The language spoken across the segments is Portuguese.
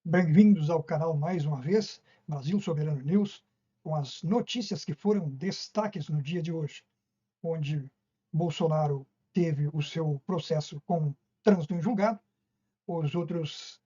Bem-vindos ao canal mais uma vez, Brasil Soberano News, com as notícias que foram destaques no dia de hoje, onde Bolsonaro teve o seu processo com trânsito em julgado, os outros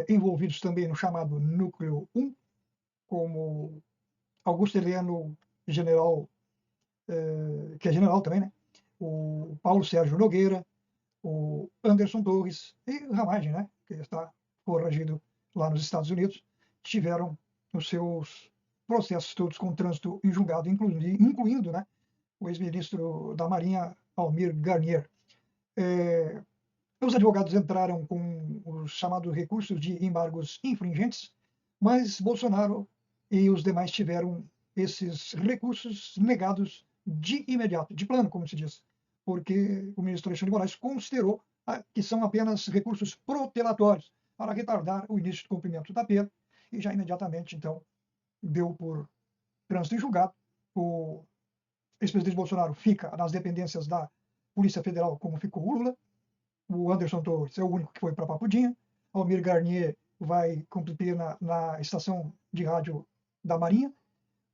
envolvidos também no chamado Núcleo 1, como Augusto Heleno, general, que é general também, né? O Paulo Sérgio Nogueira, o Anderson Torres e Ramagem, né? Que está foragido lá nos Estados Unidos, tiveram os seus processos todos com trânsito em julgado, incluindo, né, o ex-ministro da Marinha, Almir Garnier. Os advogados entraram com os chamados recursos de embargos infringentes, mas Bolsonaro e os demais tiveram esses recursos negados de imediato, de plano, como se diz, porque o ministro Alexandre de Moraes considerou que são apenas recursos protelatórios para retardar o início do cumprimento da pena, e já imediatamente, então, deu por trânsito em julgado. O ex-presidente Bolsonaro fica nas dependências da Polícia Federal, como ficou o Lula. O Anderson Torres é o único que foi para Papudinha. Almir Garnier vai cumprir pena na estação de rádio da Marinha.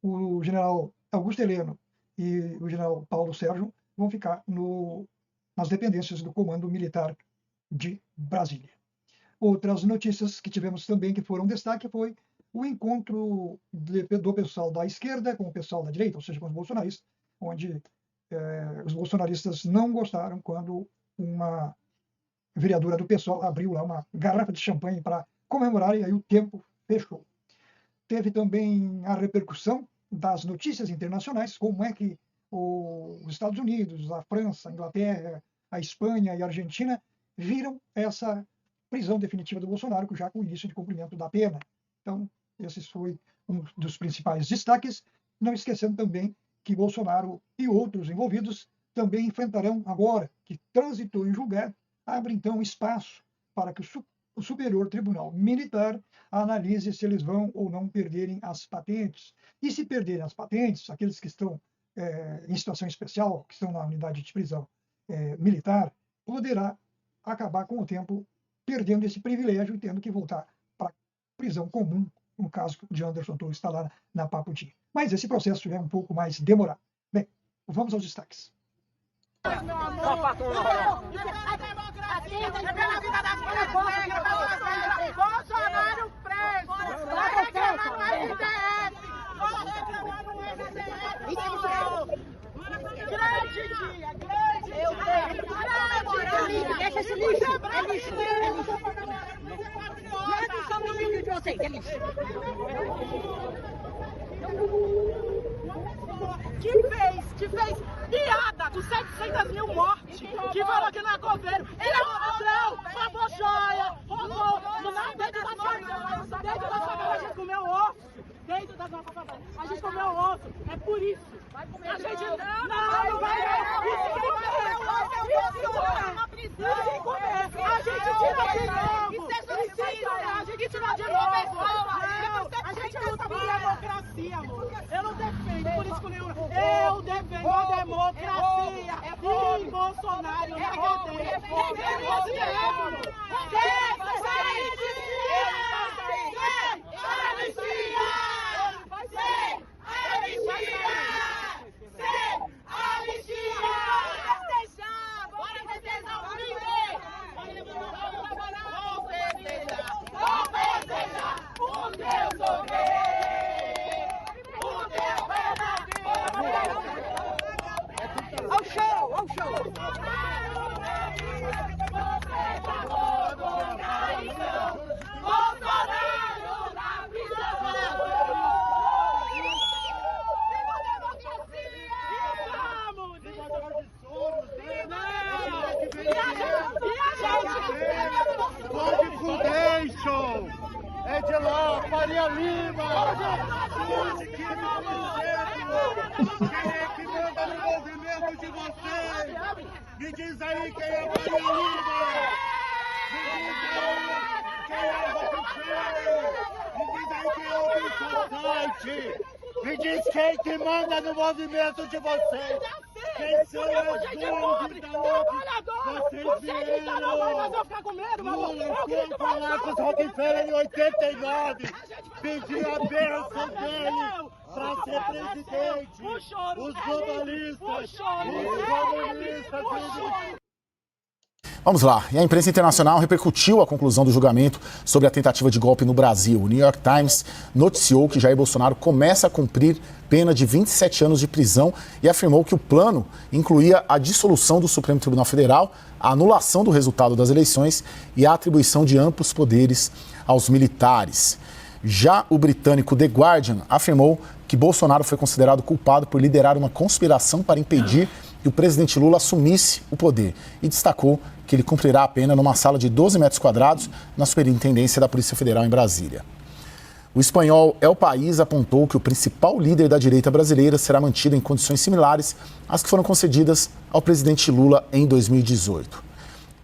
O general Augusto Heleno e o general Paulo Sérgio vão ficar nas dependências do Comando Militar de Brasília. Outras notícias que tivemos também que foram destaque foi o encontro do pessoal da esquerda com o pessoal da direita, ou seja, com os bolsonaristas, onde os bolsonaristas não gostaram quando uma vereadora do PSOL abriu lá uma garrafa de champanhe para comemorar, e aí o tempo fechou. Teve também a repercussão das notícias internacionais, como é que os Estados Unidos, a França, a Inglaterra, a Espanha e a Argentina viram essa prisão definitiva do Bolsonaro, já com o início de cumprimento da pena. Então, esse foi um dos principais destaques, não esquecendo também que Bolsonaro e outros envolvidos também enfrentarão agora, que transitou em julgado, abre então espaço para que o Superior Tribunal Militar analise se eles vão ou não perderem as patentes. E se perderem as patentes, aqueles que estão em situação especial, que estão na unidade de prisão militar, poderá acabar com o tempo perdendo esse privilégio e tendo que voltar para a prisão comum, no caso de Anderson Torres está lá na Papudinha. Mas esse processo é um pouco mais demorado. Bem, vamos aos destaques. A democracia é pela vida das mulheres. Bolsonaro preso. Vai reclamar no STF. Vai reclamar no STF. Grande dia, grande dia. Deixa esse lixo. É lixo. Não somos amigos de vocês, é lixo. Que fez piada dos 700 mil mortes, que falou que não é governo. Ele é um ladrão, roubou joia, roubou dentro da favela a gente comeu osso. Dentro da nossa favela a gente comeu osso, é por isso. A gente não vai a gente tira de novo. A gente tira de novo. A gente luta por democracia, amor. Eu não defendo político nenhum. Eu defendo a democracia. E Bolsonaro na cadeia. É de lá, Faria Lima! Quem é que manda no movimento de vocês? Me diz aí quem é Faria Lima! Me diz aí quem é você! Me diz aí quem é o Open Society! Me diz quem que manda no movimento de vocês! Quem são Porque as por gente donas pobre, da trabalhador, Vocês você que tá não vai fazer eu ficar com medo, meu amor. Eu grito mais falar com os alto. Rockefeller em 89, A gente vai pedir a bênção dele para ser presidente. O choro Os é globalistas, o choro os comunistas, o choro. Vamos lá. E a imprensa internacional repercutiu a conclusão do julgamento sobre a tentativa de golpe no Brasil. O New York Times noticiou que Jair Bolsonaro começa a cumprir pena de 27 anos de prisão e afirmou que o plano incluía a dissolução do Supremo Tribunal Federal, a anulação do resultado das eleições e a atribuição de amplos poderes aos militares. Já o britânico The Guardian afirmou que Bolsonaro foi considerado culpado por liderar uma conspiração para impedir que o presidente Lula assumisse o poder e destacou que ele cumprirá a pena numa sala de 12 metros quadrados na Superintendência da Polícia Federal em Brasília. O espanhol El País apontou que o principal líder da direita brasileira será mantido em condições similares às que foram concedidas ao presidente Lula em 2018.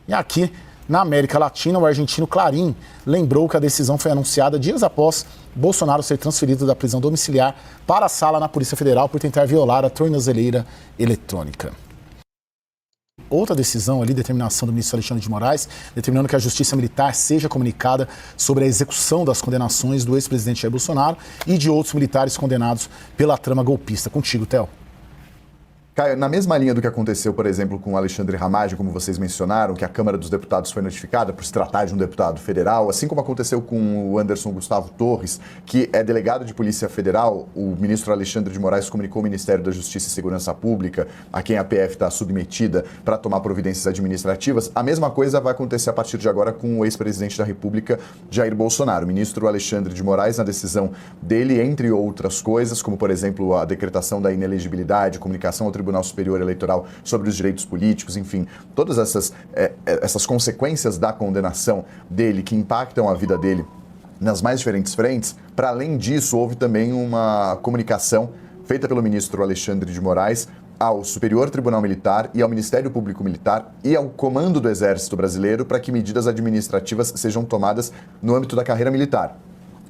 E aqui, na América Latina, o argentino Clarín lembrou que a decisão foi anunciada dias após Bolsonaro ser transferido da prisão domiciliar para a sala na Polícia Federal por tentar violar a tornozeleira eletrônica. Outra decisão ali, determinação do ministro Alexandre de Moraes, determinando que a Justiça Militar seja comunicada sobre a execução das condenações do ex-presidente Jair Bolsonaro e de outros militares condenados pela trama golpista. Contigo, Theo. Caio, na mesma linha do que aconteceu, por exemplo, com o Alexandre Ramagem, como vocês mencionaram, que a Câmara dos Deputados foi notificada por se tratar de um deputado federal, assim como aconteceu com o Anderson Gustavo Torres, que é delegado de Polícia Federal, o ministro Alexandre de Moraes comunicou ao Ministério da Justiça e Segurança Pública, a quem a PF está submetida para tomar providências administrativas. A mesma coisa vai acontecer a partir de agora com o ex-presidente da República, Jair Bolsonaro. O ministro Alexandre de Moraes, na decisão dele, entre outras coisas, como, por exemplo, a decretação da inelegibilidade, comunicação ao Tribunal Superior Eleitoral sobre os direitos políticos, enfim, todas essas consequências da condenação dele que impactam a vida dele nas mais diferentes frentes. Para além disso, houve também uma comunicação feita pelo ministro Alexandre de Moraes ao Superior Tribunal Militar e ao Ministério Público Militar e ao Comando do Exército Brasileiro para que medidas administrativas sejam tomadas no âmbito da carreira militar.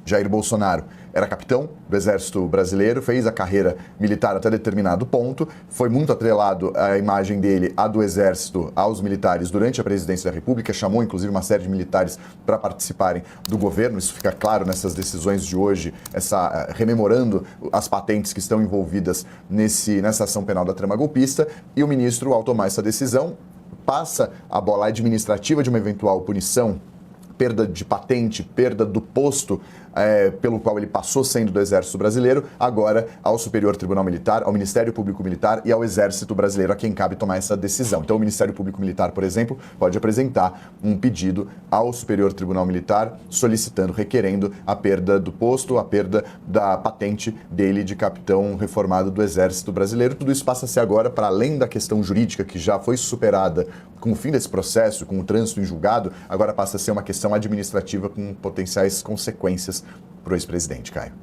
Jair Bolsonaro era capitão do Exército Brasileiro, fez a carreira militar até determinado ponto, foi muito atrelado a imagem dele, a do Exército, aos militares durante a presidência da República, chamou inclusive uma série de militares para participarem do governo, isso fica claro nessas decisões de hoje, rememorando as patentes que estão envolvidas nessa ação penal da trama golpista, e o ministro, ao tomar essa decisão, passa a bola administrativa de uma eventual punição, perda de patente, perda do posto pelo qual ele passou sendo do Exército Brasileiro, agora ao Superior Tribunal Militar, ao Ministério Público Militar e ao Exército Brasileiro, a quem cabe tomar essa decisão. Então o Ministério Público Militar, por exemplo, pode apresentar um pedido ao Superior Tribunal Militar solicitando, requerendo a perda do posto, a perda da patente dele de capitão reformado do Exército Brasileiro. Tudo isso passa a ser agora, para além da questão jurídica que já foi superada com o fim desse processo, com o trânsito em julgado, agora passa a ser uma questão administrativa com potenciais consequências para o ex-presidente, Caio.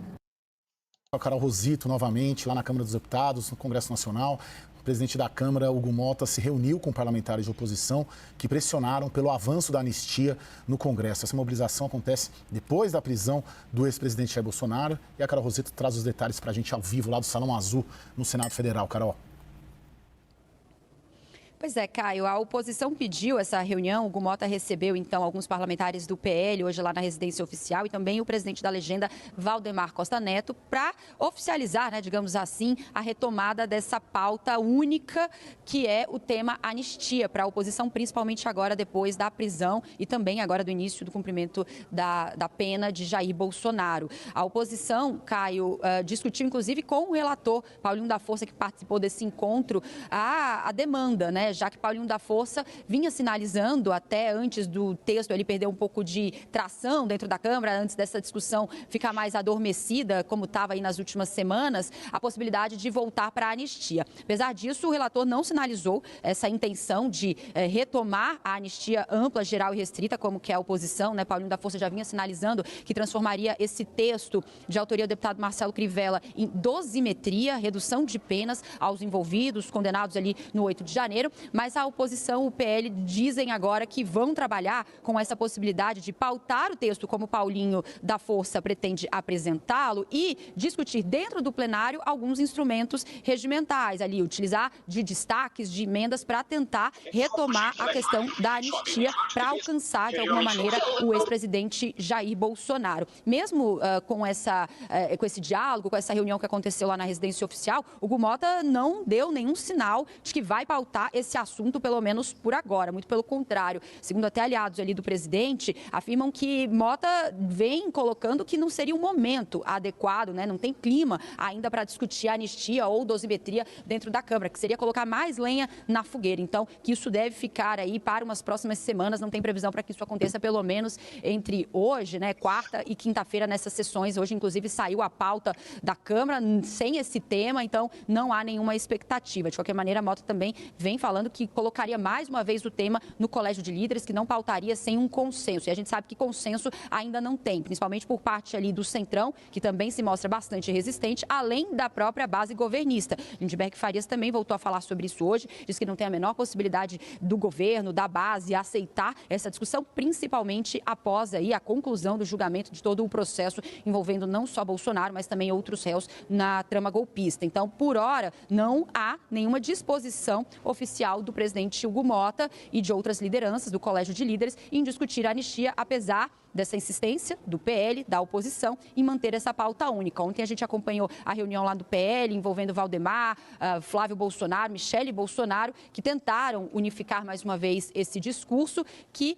O Carol Rosito, novamente, lá na Câmara dos Deputados, no Congresso Nacional. O presidente da Câmara, Hugo Mota, se reuniu com parlamentares de oposição que pressionaram pelo avanço da anistia no Congresso. Essa mobilização acontece depois da prisão do ex-presidente Jair Bolsonaro. E a Carol Rosito traz os detalhes para a gente ao vivo, lá do Salão Azul, no Senado Federal. Carol. Pois é, Caio, a oposição pediu essa reunião, o Hugo Mota recebeu, então, alguns parlamentares do PL, hoje lá na residência oficial, e também o presidente da legenda, Valdemar Costa Neto, para oficializar, né, digamos assim, a retomada dessa pauta única, que é o tema anistia para a oposição, principalmente agora depois da prisão e também agora do início do cumprimento da pena de Jair Bolsonaro. A oposição, Caio, discutiu, inclusive, com o relator Paulinho da Força, que participou desse encontro, a demanda, né? Já que Paulinho da Força vinha sinalizando, até antes do texto ele perdeu um pouco de tração dentro da Câmara, antes dessa discussão ficar mais adormecida, como estava aí nas últimas semanas, a possibilidade de voltar para a anistia. Apesar disso, o relator não sinalizou essa intenção de retomar a anistia ampla, geral e restrita, como que é a oposição, né? Paulinho da Força já vinha sinalizando que transformaria esse texto de autoria do deputado Marcelo Crivella em dosimetria, redução de penas aos envolvidos, condenados ali no 8 de janeiro. mas a oposição, o PL, dizem agora que vão trabalhar com essa possibilidade de pautar o texto como Paulinho da Força pretende apresentá-lo e discutir dentro do plenário alguns instrumentos regimentais ali, utilizar de destaques, de emendas para tentar retomar a questão da anistia para alcançar, de alguma maneira, o ex-presidente Jair Bolsonaro. Mesmo com esse diálogo, com essa reunião que aconteceu lá na residência oficial, o Hugo Mota não deu nenhum sinal de que vai pautar esse assunto, pelo menos por agora. Muito pelo contrário. Segundo até aliados ali do presidente, afirmam que Mota vem colocando que não seria um momento adequado, né? Não tem clima ainda para discutir a anistia ou dosimetria dentro da Câmara, que seria colocar mais lenha na fogueira. Então, que isso deve ficar aí para umas próximas semanas. Não tem previsão para que isso aconteça, pelo menos entre hoje, né, quarta e quinta-feira, nessas sessões. Hoje, inclusive, saiu a pauta da Câmara sem esse tema, então não há nenhuma expectativa. De qualquer maneira, a Mota também vem falando que colocaria mais uma vez o tema no Colégio de Líderes, que não pautaria sem um consenso. E a gente sabe que consenso ainda não tem, principalmente por parte ali do Centrão, que também se mostra bastante resistente, além da própria base governista. Lindbergh Farias também voltou a falar sobre isso hoje, diz que não tem a menor possibilidade do governo, da base, aceitar essa discussão, principalmente após aí a conclusão do julgamento de todo o processo envolvendo não só Bolsonaro, mas também outros réus na trama golpista. Então, por hora, não há nenhuma disposição oficial do presidente Hugo Mota e de outras lideranças do Colégio de Líderes em discutir a anistia, apesar dessa insistência do PL, da oposição, em manter essa pauta única. Ontem a gente acompanhou a reunião lá do PL, envolvendo Valdemar, Flávio Bolsonaro, Michele Bolsonaro, que tentaram unificar mais uma vez esse discurso que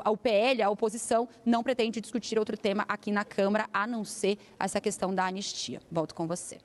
o PL, a oposição, não pretende discutir outro tema aqui na Câmara, a não ser essa questão da anistia. Volto com você.